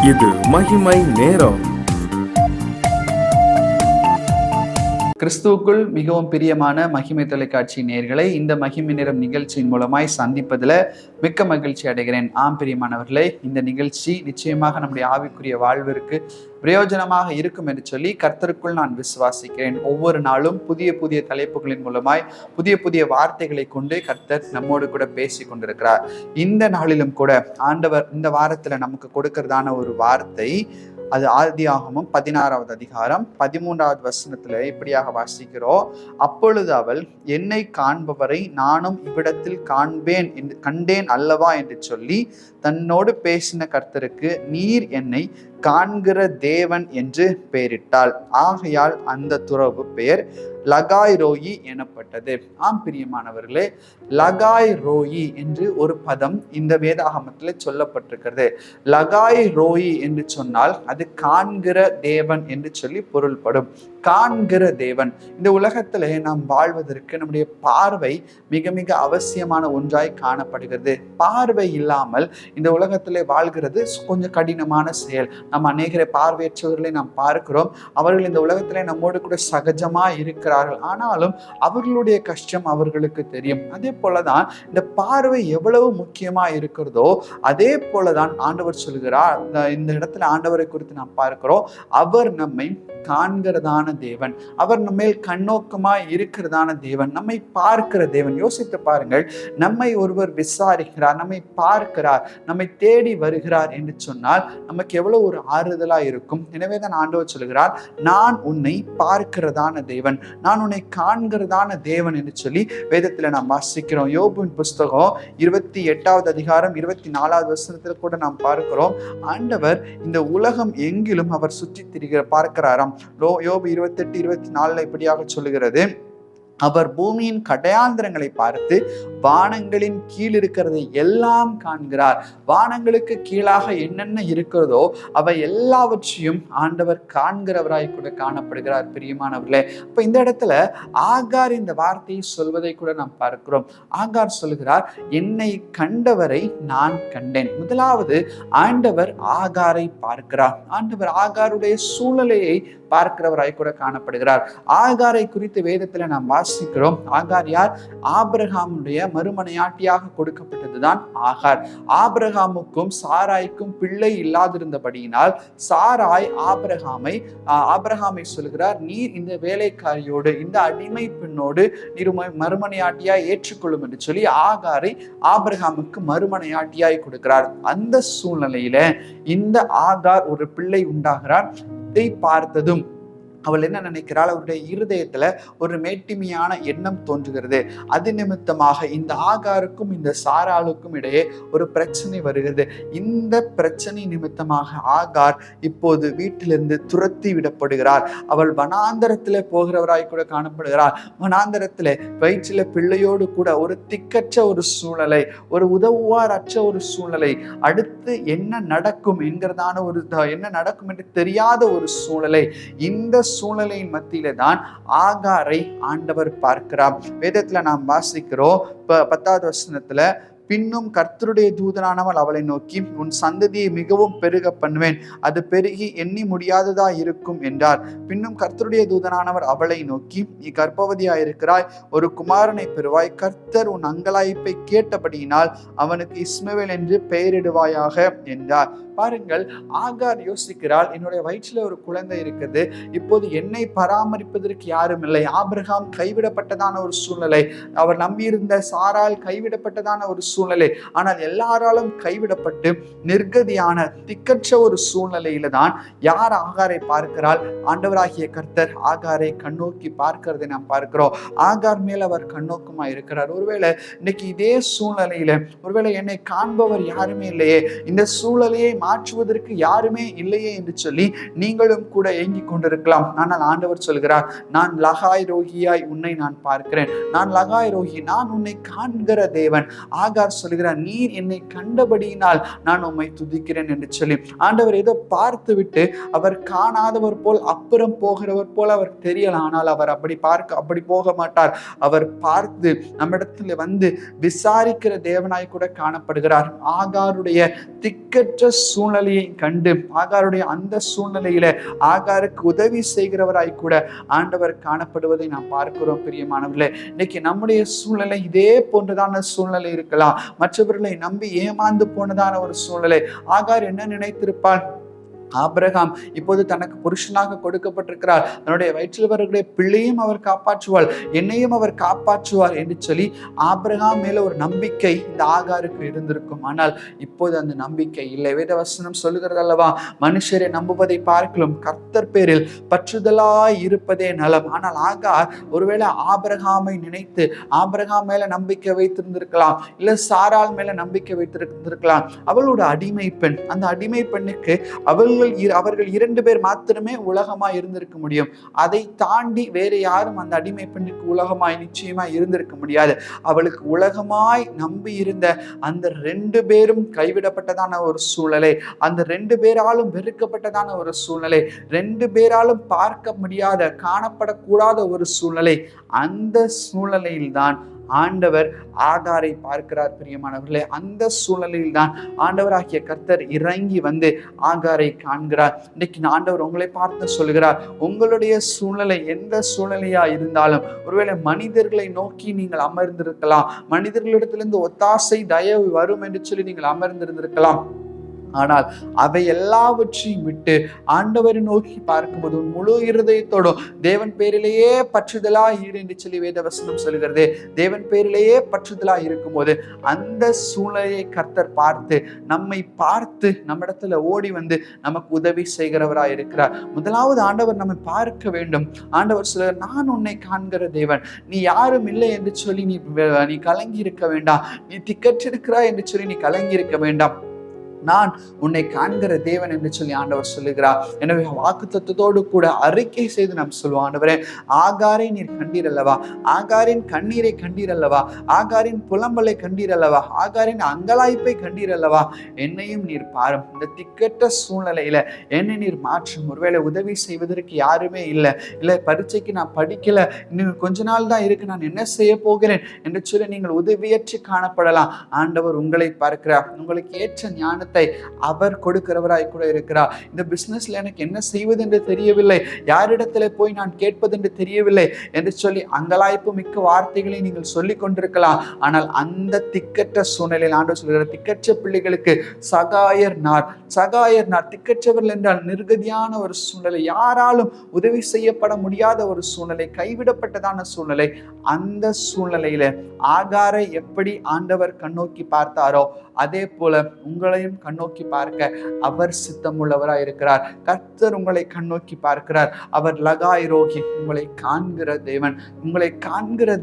இது மகிமை நேரம். கிறிஸ்துவுக்குள் மிகவும் பிரியமான மகிமை தொலைக்காட்சி நேயர்களை இந்த மகிமை நேரம் நிகழ்ச்சியின் மூலமாய் சந்திப்பதில் மிக்க மகிழ்ச்சி அடைகிறேன். பிரியமானவர்களே, இந்த நிகழ்ச்சி நிச்சயமாக நம்முடைய ஆவிக்குரிய வாழ்விற்கு பிரயோஜனமாக இருக்கும் என்று சொல்லி கர்த்தருக்குள் நான் விசுவாசிக்கிறேன். ஒவ்வொரு நாளும் புதிய புதிய தலைப்புகளின் மூலமாய் புதிய புதிய வார்த்தைகளை கொண்டு கர்த்தர் நம்மோடு கூட பேசி கொண்டிருக்கிறார். இந்த நாளிலும் கூட ஆண்டவர் இந்த வாரத்துல நமக்கு கொடுக்கிறதான ஒரு வார்த்தை, அது ஆதியாகமம் 16வது அதிகாரம் 13வது வசனத்துல இப்படியாக வாசிக்கிறோம். அப்பொழுது அவள், என்னை காண்பவரை நானும் இவ்விடத்தில் கண்டேன் அல்லவா என்று சொல்லி தன்னோடு பேசின கர்த்தருக்கு, நீர் என்னை காண்கிற தேவன் என்று பெயரிட்டாள். ஆகையால் அந்த துறவு பெயர் லகாய் ரோயி எனப்பட்டது. பிரியமானவர்களே, லகாய் ரோயி என்று ஒரு பதம் இந்த வேதாகமத்தில் சொல்லப்பட்டிருக்கிறது. லகாய் ரோயி என்று சொன்னால் அது காண்கிற தேவன் என்று சொல்லி பொருள்படும். காண்கிற தேவன். இந்த உலகத்துல நாம் வாழ்வதற்கு நம்முடைய பார்வை மிக மிக அவசியமான ஒன்றாய் காணப்படுகிறது. பார்வை இல்லாமல் இந்த உலகத்திலே வாழ்கிறது கொஞ்சம் கடினமான செயல். நம்ம அநேக பார்வையற்றவர்களை நாம் பார்க்கிறோம். அவர்கள் இந்த உலகத்திலே நம்மோடு கூட சகஜமா இருக்கிறார்கள். ஆனாலும் அவர்களுடைய கஷ்டம் அவர்களுக்கு தெரியும். அதே போலதான் இந்த பார்வை எவ்வளவு முக்கியமா இருக்கிறதோ அதே போலதான் ஆண்டவர் சொல்கிறார். இந்த இடத்துல ஆண்டவரை குறித்து நாம் பார்க்கிறோம். அவர் நம்மை காண்கிறதான தேவன், அவர் நம்ம கண்ணோக்கமாய் இருக்கிறதான தேவன், நம்மை பார்க்கிற தேவன். யோசித்து பாருங்கள், நம்மை ஒருவர் விசாரிக்கிறார், நம்மை பார்க்கிறார், நம்மை தேடி வருகிறார் என்று சொன்னால் நமக்கு எவ்வளவு ஒரு ஆறுதலா இருக்கும். எனவேதான் ஆண்டவர் சொல்கிறார், நான் உன்னை பார்க்கிறதான தேவன், நான் உன்னை காண்கிறதான தேவன் என்று சொல்லி வேதத்துல நாம் வாசிக்கிறோம். யோபுவின் புஸ்தகம் 28வது அதிகாரம் 24வது வசனத்துல கூட நாம் பார்க்கிறோம். ஆண்டவர் இந்த உலகம் எங்கிலும் அவர் சுற்றி பார்க்கிறாராம். யோபு 28:24 இப்படியாக சொல்லுகிறது, அவர் பூமியின் கடையாந்திரங்களை பார்த்து வானங்களின் கீழ் இருக்கிறதை எல்லாம் காண்கிறார். வானங்களுக்கு கீழாக என்னென்ன இருக்கிறதோ அவை எல்லாவற்றையும் ஆண்டவர் காண்கிறவராய் கூட காணப்படுகிறார். பிரியமானவர்களே, இப்ப இந்த இடத்துல ஆகார் இந்த வார்த்தையை சொல்வதை கூட நாம் பார்க்கிறோம். ஆகார் சொல்கிறார், என்னை கண்டவரை நான் கண்டேன். முதலாவது ஆண்டவர் ஆகாரை பார்க்கிறார். ஆண்டவர் ஆகாருடைய சூழ்நிலையை பார்க்கிறவராய் கூட காணப்படுகிறார். ஆகாரை குறித்து வேதத்துல நாம் வாசிக்கிறோம். ஆகார் யார்? ஆபிரகாமுடைய மறுமனையாட்டியாக கொடுக்கப்பட்டதுதான் ஆகார். ஆபிரகாமுக்கும் சாராய்க்கும் பிள்ளை இல்லாதிருந்தபடியினால் சாராய் ஆபிரகாமை சொல்கிறார், நீர் இந்த வேலைக்காரியோடு, இந்த அடிமை பெண்ணோடு நீர் மறுமனையாட்டியாய் ஏற்றுக்கொள்ளும் என்று சொல்லி ஆகாரை ஆபிரகாமுக்கு மறுமனையாட்டியாய் கொடுக்கிறார். அந்த சூழ்நிலையில இந்த ஆகார் ஒரு பிள்ளை உண்டாகிறார். இதை பார்த்ததும் அவள் என்ன நினைக்கிறாள்? அவருடைய இருதயத்துல ஒரு மேட்டிமையான எண்ணம் தோன்றுகிறது. அது நிமித்தமாக இந்த ஆகாருக்கும் இந்த சாராளுக்கும் இடையே ஒரு பிரச்சனை வருகிறது. இந்த பிரச்சனை நிமித்தமாக ஆகார் இப்போது வீட்டிலிருந்து துரத்தி விடப்படுகிறார். அவள் வனாந்தரத்துல போகிறவராய் கூட காணப்படுகிறார். வனாந்தரத்துல வயிற்றில பிள்ளையோடு கூட ஒரு திக்கற்ற ஒரு சூழ்நிலை, ஒரு உதவுவாரற்ற ஒரு சூழ்நிலை, அடுத்து என்ன நடக்கும் என்கிறதான என்ன நடக்கும் என்று தெரியாத ஒரு சூழ்நிலை. இந்த சூழ்நிலையின் மத்தியில தான் ஆகாரை ஆண்டவர் பார்க்கிறார். வேதத்துல நாம் வாசிக்கிறோம் 10வது வசனத்துல, பின்னும் கர்த்தருடைய தூதனானவள் அவளை நோக்கி, உன் சந்ததியை மிகவும் பெருக பண்ணுவேன், அது பெருகி எண்ணி முடியாததா இருக்கும் என்றார். பின்னும் கர்த்தருடைய தூதனானவர் அவளை நோக்கி, நீ கர்ப்பவதியாயிருக்கிறாய், ஒரு குமாரனை பெறுவாய், கர்த்தர் உன் அங்கலாய்ப்பை கேட்டபடியினால் அவனுக்கு இஸ்மவேல் என்று பெயரிடுவாயாக என்றார். பாருங்கள், ஆகார் யோசிக்கிறாள், என்னுடைய வயிற்றுல ஒரு குழந்தை இருக்குது, இப்போது என்னை பராமரிப்பதற்கு யாரும் இல்லை. ஆபிரகாம் கைவிடப்பட்டதான ஒரு சூழ்நிலை, அவர் நம்பியிருந்த சாரால் கைவிடப்பட்டதான ஒரு சூழ்நிலை. ஆனால் எல்லாராலும் கைவிடப்பட்டு நிர்கதியான திக்கற்ற ஒரு சூழ்நிலையில தான் யார் ஆகாரை பார்க்கிறாள்? ஆண்டவராகிய கர்த்தர் ஆகாரை கண்ணோக்கி பார்க்கிறதை நாம் பார்க்கிறோம். ஆகார் மேல் அவர் கண்ணோக்கமா இருக்கிறார். ஒருவேளை இன்னைக்கு இதே சூழ்நிலையில ஒருவேளை என்னை காண்பவர் யாருமே இல்லையே, இந்த சூழ்நிலையை மாற்றுவதற்கு யாருமே இல்லையே என்று சொல்லி நீங்களும் கூட ஏங்கிக் கொண்டிருக்கலாம். ஆனால் ஆண்டவர் சொல்கிறார், நான் லகாய் ரோகியாய் உன்னை நான் பார்க்கிறேன், நான் லகாய் ரோகி, நான் உன்னை காண்கிற தேவன். ஆகார் ஆகார் சொல்கிறார், நீர் என்னை கண்டபடியினால் நான் உம்மை துதிக்கிறேன் என்று சொல்லி. ஆண்டவர் ஏதோ பார்த்து விட்டு அவர் காணாதவர் போல் அப்புறம் போகிறவர் போல் அவர் தெரியலாம். ஆனால் அவர் அப்படி போக மாட்டார். அவர் பார்த்து நம்மிடத்தில் வந்து விசாரிக்கிற தேவனாய் கூட காணப்படுகிறார். ஆகாருடைய திக்கற்ற சூழ்நிலையை கண்டு ஆகாருடைய அந்த சூழ்நிலையில ஆகாருக்கு உதவி செய்கிறவராய் கூட ஆண்டவர் காணப்படுவதை நாம் பார்க்கிறோம். பிரியமானவர்களே, இன்னைக்கு நம்முடைய சூழ்நிலை இதே போன்றதான சூழ்நிலை இருக்கலாம். மற்றவர்களை நம்பி ஏமாந்து போனதான ஒரு சூழ்நிலை. ஆகார் என்ன நினைத்திருப்பான்? ஆபிரகாம் இப்போது தனக்கு புருஷனாக கொடுக்கப்பட்டிருக்கிறார், தன்னுடைய வயிற்றில் வரக்கூடிய பிள்ளையும் அவர் காப்பாற்றுவாள், என்னையும் அவர் காப்பாற்றுவார் என்று சொல்லி ஆபிரகாம் மேல ஒரு நம்பிக்கை இந்த ஆகாருக்கு இருந்திருக்கும். ஆனால் இப்போது அந்த நம்பிக்கை இல்லை. வேத வசனம் சொல்லுகிறது அல்லவா, மனுஷரை நம்புவதை பார்க்கலாம் கர்த்தர் பேரில் பற்றுதலாய் இருப்பதே நலம். ஆனால் ஆகார் ஒருவேளை ஆபிரகாமை நினைத்து ஆபிரகாம் மேல நம்பிக்கை வைத்திருந்திருக்கலாம், இல்ல சாராள் மேல நம்பிக்கை வைத்திருந்திருக்கலாம். அவளோட அடிமை பெண், அந்த அடிமை பெண்ணுக்கு அவர்கள் 2 பேர் மாத்திரமே உலகமாய் இருந்திருக்க முடியும். அதை தாண்டி வேற யாரும் அந்த அடிமை பெண்ணுக்கு உலகமாய் நிச்சயமாய் இருந்திருக்க முடியாது. அவளுக்கு உலகமாய் நம்பி இருந்த அந்த 2 பேரும் கைவிடப்பட்டதான ஒரு சூழ்நிலை, அந்த 2 பேராலும் வெறுக்கப்பட்டதான ஒரு சூழ்நிலை, 2 பேராலும் பார்க்க முடியாத காணப்படக்கூடாத ஒரு சூழ்நிலை. அந்த சூழ்நிலையில்தான் ஆண்டவர் ஆகாரை பார்க்கிறார். பிரியமானவர்களே, அந்த சூழ்நிலையில் தான் ஆண்டவராகிய கர்த்தர் இறங்கி வந்து ஆகாரை காண்கிறார். இன்னைக்கு ஆண்டவர் உங்களை பார்த்து சொல்கிறார், உங்களுடைய சூழ்நிலை எந்த சூழ்நிலையா இருந்தாலும், ஒருவேளை மனிதர்களை நோக்கி நீங்கள் அமர்ந்திருக்கலாம், மனிதர்களிடத்திலிருந்து ஒத்தாசை தயவு வரும் என்று சொல்லி நீங்கள் அமர்ந்திருந்திருக்கலாம். ஆனால் அவை எல்லாவற்றையும் விட்டு ஆண்டவரை நோக்கி பார்க்கும்போது முழு இருதயத்தோடும் தேவன் பேரிலேயே பற்றுதலா இரு என்று சொல்லி வேத வசனம் சொல்கிறது. தேவன் பேரிலேயே பற்றுதலா இருக்கும்போது அந்த சூழ்நிலையை கர்த்தர் பார்த்து நம்மை பார்த்து நம்மிடத்துல ஓடி வந்து நமக்கு உதவி செய்கிறவராய் இருக்கிறார். முதலாவது ஆண்டவர் நம்மை பார்க்க வேண்டும். ஆண்டவர் சொல்ல, நான் உன்னை காண்கிற தேவன், நீ யாரும் இல்லை என்று சொல்லி நீ கலங்கி இருக்க வேண்டாம், நீ திக்கற்றிருக்கிறாய் என்று சொல்லி நீ கலங்கி இருக்க வேண்டாம், நான் உன்னை காண்கிற தேவன் என்று சொல்லி ஆண்டவர் சொல்லுகிறார். எனவே வாக்குத்தத்தத்தோடு கூட அறிக்கை செய்து நாம் சொல்லுவோம், ஆண்டவரே, ஆகாரை நீர் கண்டீர் அல்லவா, ஆகாரின் கண்ணீரை கண்டீர் அல்லவா, ஆகாரின் புலம்பலை கண்டீர் அல்லவா, ஆகாரின் அங்கலாய்ப்பை கண்டீர் அல்லவா, என்னையும் நீர் பாரும். இந்த திக்கற்ற சூழ்நிலையில என்னை நீர் மாற்றும். ஒருவேளை உதவி செய்வதற்கு யாருமே இல்லை, பரீட்சைக்கு நான் படிக்கல, இன்னும் கொஞ்ச நாள் தான் இருக்கு, நான் என்ன செய்ய போகிறேன் என்று சொல்லி நீங்கள் உதவியற்று காணப்படலாம். ஆண்டவர் உங்களை பார்க்கிறார். உங்களுக்கு ஏற்ற ஞானத்தை அவர் கொடுக்கிறவராய் கூட இருக்கிறார். இந்த பிசினஸ்ல எனக்கு என்ன செய்வது என்று தெரியவில்லை, யாரிடத்துல போய் நான் கேட்பது என்று தெரியவில்லை என்று சொல்லி அங்கலாய்ப்பு மிக்க வார்த்தைகளை நீங்கள் சொல்லிக் கொண்டிருக்கலாம். ஆனால் அந்த திக்கற்ற சூழ்நிலையில் ஆண்டவர் சொல்கிறார், திக்கற்ற பிள்ளைகளுக்கு சகாயர் நார். திக்கற்றவர்கள் என்றால் நிர்கதியான ஒரு சூழ்நிலை, யாராலும் உதவி செய்யப்பட முடியாத ஒரு சூழ்நிலை, கைவிடப்பட்டதான சூழ்நிலை. அந்த சூழ்நிலையில ஆகாரை எப்படி ஆண்டவர் கண்ணோக்கி பார்த்தாரோ அதே போல உங்களையும் கண்ணோக்கி பார்க்க அவர் சித்தமுள்ளவராய் இருக்கிறார். கர்த்தர் உங்களை கண்ணோக்கி பார்க்கிறார். அவர் லகாய் ரோகி, உங்களை காண்கிற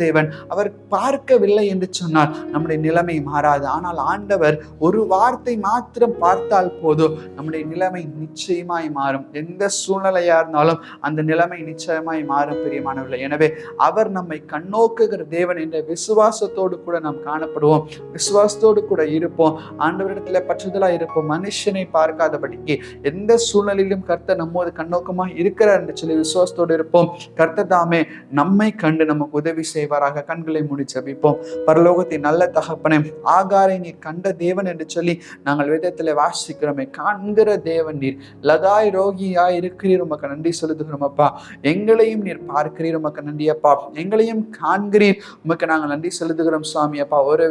தேவன். அவர் பார்க்கவில்லை என்று சொன்னால் நம்முடைய நிலைமை மாறாது. ஆனால் ஆண்டவர் ஒரு வார்த்தை மாத்திரம் பார்த்தால் போதும், நம்முடைய நிலைமை நிச்சயமாய் மாறும். எந்த சூழ்நிலையா இருந்தாலும் அந்த நிலைமை நிச்சயமாய் மாறும். பிரியமானவர்களே, எனவே அவர் நம்மை கண்ணோக்குகிற தேவன் என்ற விசுவாசத்தோடு கூட நாம் காணப்படுவோம், விசுவாசத்தோடு கூட இருப்போம், ஆண்டவரிடத்துல பற்றுதலா இருப்போம். மனுஷனை பார்க்காதபடிக்கு எந்த சூழ்நிலையிலும் கர்த்தர் நம்மோடு கண்ணோக்கமா இருக்கிறார் என்று சொல்லி விசுவாசத்தோடு இருப்போம். கர்த்தர் தாமே நம்மை கண்டு நமக்கு உதவி செய்வாராக. கண்களை மூடி ஜெபிப்போம். பரலோகத்தின் நல்ல தகப்பனே, ஆகாரை நீர் கண்ட தேவன் என்று சொல்லி நாங்கள் வேதத்துல வாசிக்கிறோமே, காண்கிற தேவன் நீர், லகாய் ரோகியாய் இருக்கிறீர், உமக்கு நன்றி செலுத்துகிறோம் அப்பா. எங்களையும் நீர் பார்க்கிறீர், உமக்கு நன்றி அப்பா. எங்களையும் காண்கிறீர், உமக்கு நாங்கள் நன்றி செலுத்துகிறோம் சுவாமி அப்பா. ஒரு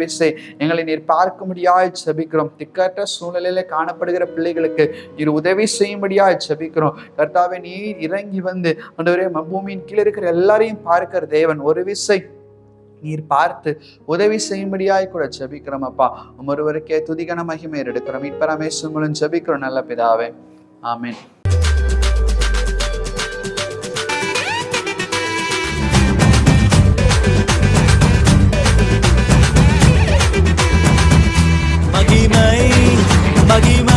விசை எங்களை நீர் பார்க்க முடியாய் ஜெபிக்கிறோம். திக்கற்ற சூழ்நிலையில காணப்படுகிற பிள்ளைகளுக்கு நீர் உதவி செய்யும்படியாய் ஜெபிக்கிறோம். கர்த்தாவே, நீர் இறங்கி வந்து ஆண்டவரே பூமியின் கீழே இருக்கிற எல்லாரையும் பார்க்கிற தேவன், ஒரு விசை நீர் பார்த்து உதவி செய்யும்படியாய் கூட ஜெபிக்கிறோம் அப்பா. ஒருவருக்கே துதிகன மகிமை எடுக்கிறோம். இப்பரமேஸ்வரன் மூலம் ஜெபிக்கிறோம் நல்ல பிதாவே, ஆமென். மகிமை